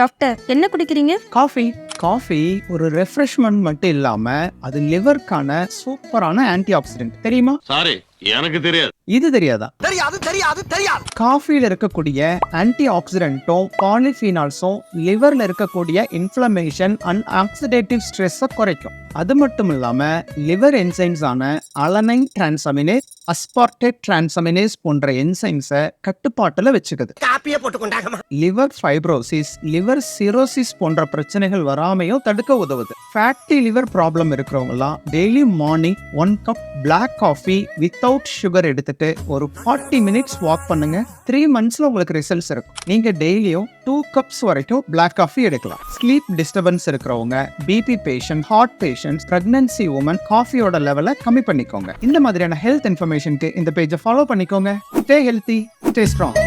Doctor என்ன குடிக்கிறீங்க? Coffee ஒரு ரெஃப்ரெஷ்மெண்ட் மட்டும் இல்லாம அது லிவருக்கான சூப்பரான ஆன்டி ஆக்சிடென்ட். தெரியுமா? சாரி, எனக்கு தெரியாது. இது தெரியாதா? தெரியாது. காஃபில இருக்கக்கூடிய ஆன்டி ஆக்சிடென்ட்டும் பாலிஃபீனால்ஸும் லிவர்ல இருக்கக்கூடிய இன்ஃப்ளமேஷன் அண்ட் ஆக்சிடேட்டிவ் ஸ்ட்ரெஸ்ஸை குறைக்கும். அது மட்டும் இல்லாம லிவர் என்சைம்ஸ் ஆன அலனைன் டிரான்சாமினேஸ், அஸ்பார்டேட் டிரான்சாமினேஸ் போன்ற என்சைம்ஸை கட்டுப்பாட்டுல வச்சுக்குது. காப்பியே போட்டுக்கொண்டாங்கம்மா. லிவர் ஃபைப்ரோசிஸ், லிவர் சிரோசிஸ் போன்ற பிரச்சனைகள் வராமையும் தடுக்க உதவுது. ஃபேட்டி லிவர் ப்ராப்ளம் இருக்கிறவங்கலாம் daily morning 1 cup black coffee without sugar எடுத்துட்டு ஒரு 40 மினிட்ஸ் வாக் பண்ணுங்க. 3 monthsல உங்களுக்கு ரிசல்ட்ஸ் இருக்கும். நீங்க டெய்லியும் 2 கப்ஸ் வரைக்கும் பிளாக் காஃபி எடுக்கலாம். ஸ்லீப் டிஸ்டர்பன்ஸ் இருக்கிறவங்க, BP patient, heart patient, pregnancy women காஃபியோட லெவலை கம்மி பண்ணிக்கோங்க. இந்த மாதிரியான ஹெல்த் இன்ஃபர்மேஷனுக்கு இந்த பேஜை ஃபாலோ பண்ணிக்கோங்க. Stay healthy, stay strong.